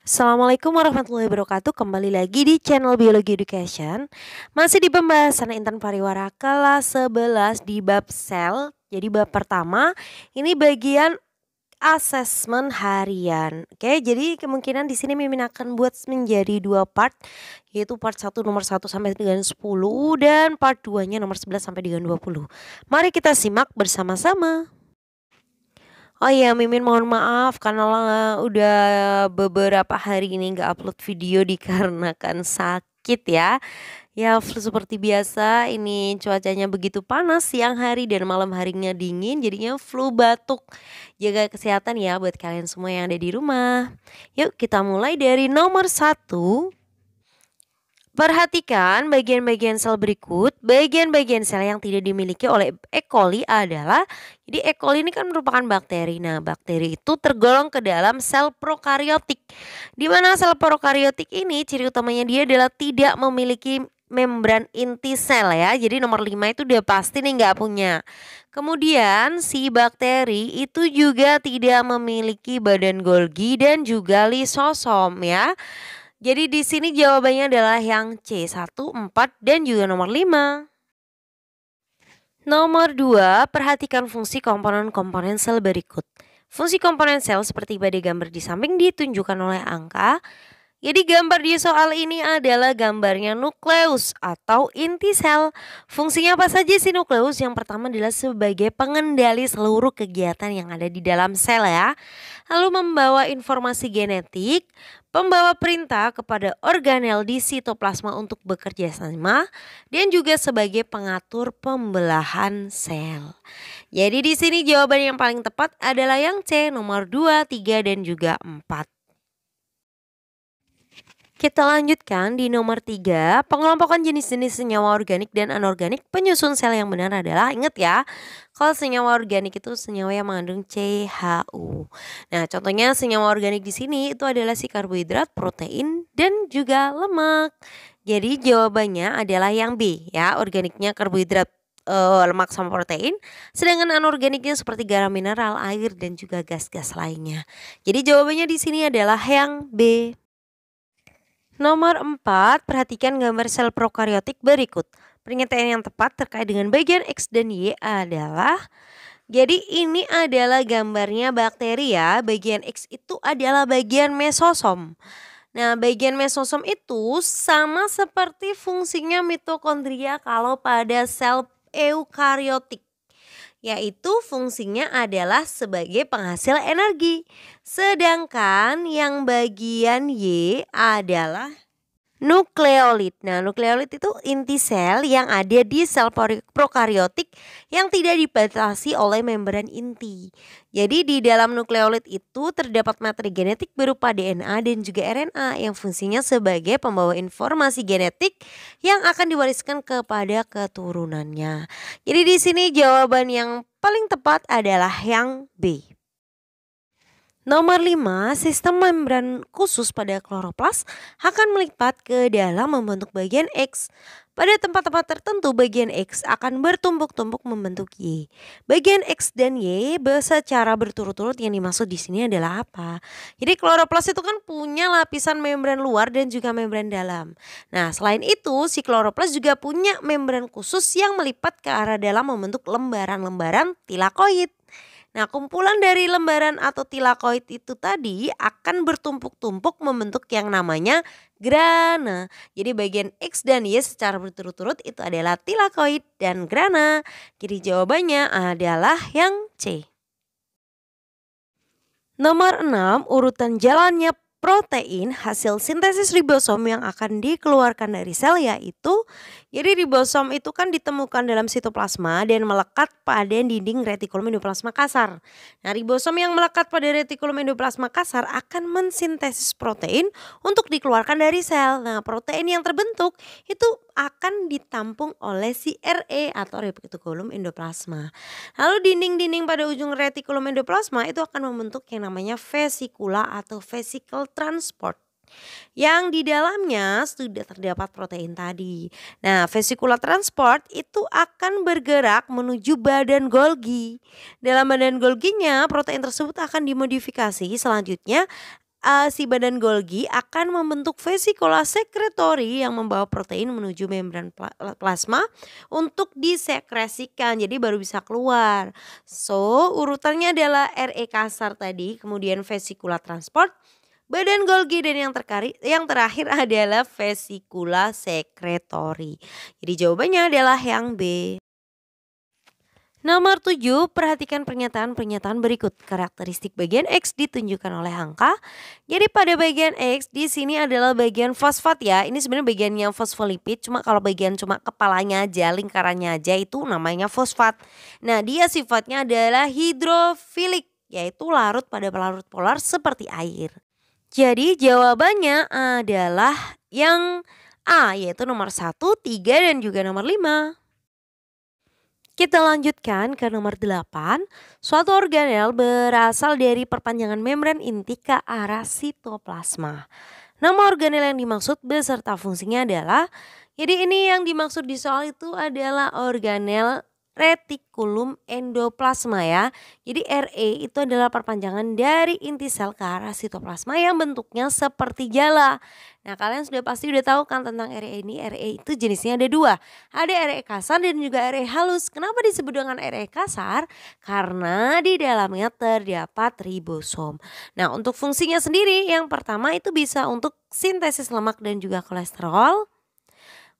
Assalamualaikum warahmatullahi wabarakatuh. Kembali lagi di channel Biologi Education. Masih di pembahasan Intan Pariwara kelas 11 di bab sel. Jadi bab pertama ini bagian asesmen harian. Oke, jadi kemungkinan di sini Mimin akan buat menjadi dua part, yaitu part 1 nomor 1 sampai dengan 10 dan part 2-nya nomor 11 sampai dengan 20. Mari kita simak bersama-sama. Oh iya, Mimin mohon maaf karena udah beberapa hari ini nggak upload video dikarenakan sakit ya. Ya seperti biasa ini cuacanya begitu panas siang hari dan malam harinya dingin jadinya flu batuk. Jaga kesehatan ya buat kalian semua yang ada di rumah. Yuk kita mulai dari nomor 1. Perhatikan bagian-bagian sel berikut. Bagian-bagian sel yang tidak dimiliki oleh E. coli adalah, jadi E. coli ini kan merupakan bakteri. Nah, bakteri itu tergolong ke dalam sel prokariotik. Di mana sel prokariotik ini ciri utamanya dia adalah tidak memiliki membran inti sel ya. Jadi nomor 5 itu dia pasti nih nggak punya. Kemudian si bakteri itu juga tidak memiliki badan Golgi dan juga lisosom ya. Jadi di sini jawabannya adalah yang C, 1, 4 dan juga nomor 5. Nomor 2, perhatikan fungsi komponen-komponen sel berikut. Fungsi komponen sel seperti pada gambar di samping ditunjukkan oleh angka. Jadi gambar di soal ini adalah gambarnya nukleus atau inti sel. Fungsinya apa saja sih nukleus? Yang pertama adalah sebagai pengendali seluruh kegiatan yang ada di dalam sel ya. Lalu membawa informasi genetik, pembawa perintah kepada organel di sitoplasma untuk bekerja sama, dan juga sebagai pengatur pembelahan sel. Jadi di sini jawaban yang paling tepat adalah yang C, nomor 2, 3 dan juga 4. Kita lanjutkan di nomor 3, pengelompokan jenis-jenis senyawa organik dan anorganik penyusun sel yang benar adalah, ingat ya, kalau senyawa organik itu senyawa yang mengandung CHU. Nah, contohnya senyawa organik di sini itu adalah si karbohidrat, protein, dan juga lemak. Jadi jawabannya adalah yang B ya, organiknya karbohidrat, lemak sama protein, sedangkan anorganiknya seperti garam mineral, air, dan juga gas-gas lainnya. Jadi jawabannya di sini adalah yang B. Nomor 4, perhatikan gambar sel prokariotik berikut. Pernyataan yang tepat terkait dengan bagian X dan Y adalah, jadi ini adalah gambarnya bakteri ya. Bagian X itu adalah bagian mesosom. Nah, bagian mesosom itu sama seperti fungsinya mitokondria kalau pada sel eukariotik, yaitu fungsinya adalah sebagai penghasil energi. Sedangkan yang bagian Y adalah nukleolit. Nah, nukleolit itu inti sel yang ada di sel prokariotik yang tidak dibatasi oleh membran inti. Jadi di dalam nukleolit itu terdapat materi genetik berupa DNA dan juga RNA yang fungsinya sebagai pembawa informasi genetik yang akan diwariskan kepada keturunannya. Jadi di sini jawaban yang paling tepat adalah yang B. Nomor 5, sistem membran khusus pada kloroplas akan melipat ke dalam membentuk bagian X. Pada tempat-tempat tertentu bagian X akan bertumpuk-tumpuk membentuk Y. Bagian X dan Y secara berturut-turut yang dimaksud di sini adalah apa? Jadi kloroplas itu kan punya lapisan membran luar dan juga membran dalam. Nah, selain itu si kloroplas juga punya membran khusus yang melipat ke arah dalam membentuk lembaran-lembaran tilakoid. Nah, kumpulan dari lembaran atau tilakoid itu tadi akan bertumpuk-tumpuk membentuk yang namanya grana. Jadi bagian X dan Y secara berturut-turut itu adalah tilakoid dan grana. Jadi jawabannya adalah yang C. Nomor 6, urutan jalannya protein hasil sintesis ribosom yang akan dikeluarkan dari sel yaitu, jadi ribosom itu kan ditemukan dalam sitoplasma dan melekat pada dinding retikulum endoplasma kasar. Nah, ribosom yang melekat pada retikulum endoplasma kasar akan mensintesis protein untuk dikeluarkan dari sel. Nah, protein yang terbentuk itu akan ditampung oleh si RE atau retikulum endoplasma. Lalu dinding-dinding pada ujung retikulum endoplasma itu akan membentuk yang namanya vesikula atau vesicle transport, yang di dalamnya sudah terdapat protein tadi. Nah, vesikula transport itu akan bergerak menuju badan Golgi. Dalam badan Golginya protein tersebut akan dimodifikasi selanjutnya si badan Golgi akan membentuk vesicula secretory yang membawa protein menuju membran plasma untuk disekresikan. Jadi baru bisa keluar. So, urutannya adalah RE kasar tadi, kemudian vesicula transport, badan Golgi, dan yang terakhir adalah vesicula secretory. Jadi jawabannya adalah yang B. Nomor 7, perhatikan pernyataan-pernyataan berikut. Karakteristik bagian X ditunjukkan oleh angka. Jadi pada bagian X di sini adalah bagian fosfat ya. Ini sebenarnya bagiannya fosfolipid, cuma kalau bagian cuma kepalanya aja, lingkarannya aja itu namanya fosfat. Nah, dia sifatnya adalah hidrofilik, yaitu larut pada pelarut polar seperti air. Jadi jawabannya adalah yang A, yaitu nomor 1, 3, dan juga nomor 5. Kita lanjutkan ke nomor 8. Suatu organel berasal dari perpanjangan membran inti ke arah sitoplasma. Nama organel yang dimaksud beserta fungsinya adalah, jadi ini yang dimaksud di soal itu adalah organel retikulum endoplasma ya. Jadi RE itu adalah perpanjangan dari inti sel ke arah sitoplasma yang bentuknya seperti jala. Nah, kalian pasti udah tahu kan tentang RE ini. RE itu jenisnya ada 2. Ada RE kasar dan juga RE halus. Kenapa disebut dengan RE kasar? Karena di dalamnya terdapat ribosom. Nah, untuk fungsinya sendiri yang pertama itu bisa untuk sintesis lemak dan juga kolesterol.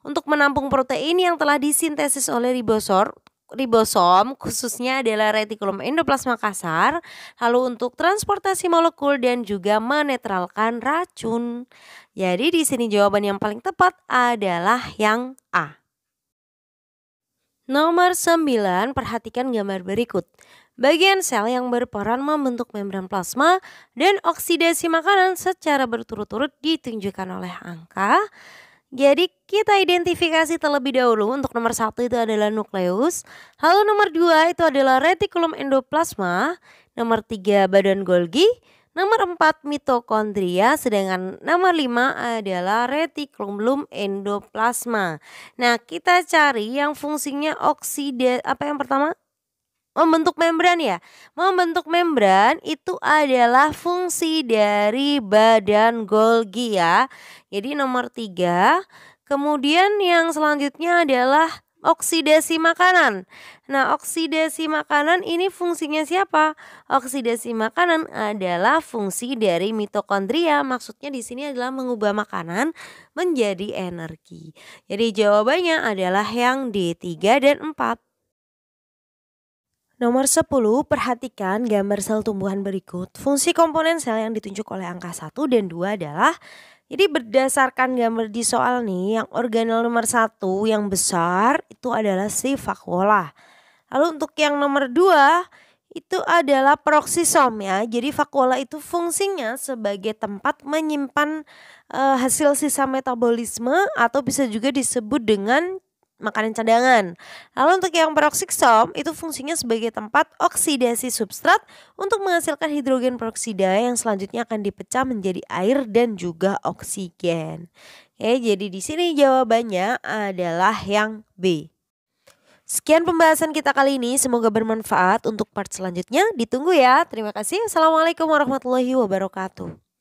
Untuk menampung protein yang telah disintesis oleh ribosom khususnya adalah retikulum endoplasma kasar, lalu untuk transportasi molekul dan juga menetralkan racun. Jadi di sini jawaban yang paling tepat adalah yang A. Nomor 9, perhatikan gambar berikut. Bagian sel yang berperan membentuk membran plasma dan oksidasi makanan secara berturut-turut ditunjukkan oleh angka. Jadi kita identifikasi terlebih dahulu. Untuk nomor 1 itu adalah nukleus. Lalu nomor 2 itu adalah retikulum endoplasma. Nomor 3 badan Golgi. Nomor 4 mitokondria. Sedangkan nomor 5 adalah retikulum endoplasma. Nah, kita cari yang fungsinya yang pertama? Membentuk membran ya. Membentuk membran itu adalah fungsi dari badan Golgi ya. Jadi nomor 3. Kemudian yang selanjutnya adalah oksidasi makanan. Nah, oksidasi makanan ini fungsinya siapa? Oksidasi makanan adalah fungsi dari mitokondria. Maksudnya di sini adalah mengubah makanan menjadi energi. Jadi jawabannya adalah yang D, 3 dan 4. Nomor 10, perhatikan gambar sel tumbuhan berikut. Fungsi komponen sel yang ditunjuk oleh angka 1 dan 2 adalah, jadi berdasarkan gambar di soal nih, yang organel nomor 1 yang besar itu adalah si vakuola. Lalu untuk yang nomor 2 itu adalah peroksisom ya. Jadi vakuola itu fungsinya sebagai tempat menyimpan hasil sisa metabolisme atau bisa juga disebut dengan makanan cadangan. Lalu untuk yang peroksisom itu fungsinya sebagai tempat oksidasi substrat untuk menghasilkan hidrogen peroksida yang selanjutnya akan dipecah menjadi air dan juga oksigen. Oke, jadi di sini jawabannya adalah yang B. Sekian pembahasan kita kali ini, semoga bermanfaat. Untuk part selanjutnya ditunggu ya. Terima kasih. Assalamualaikum warahmatullahi wabarakatuh.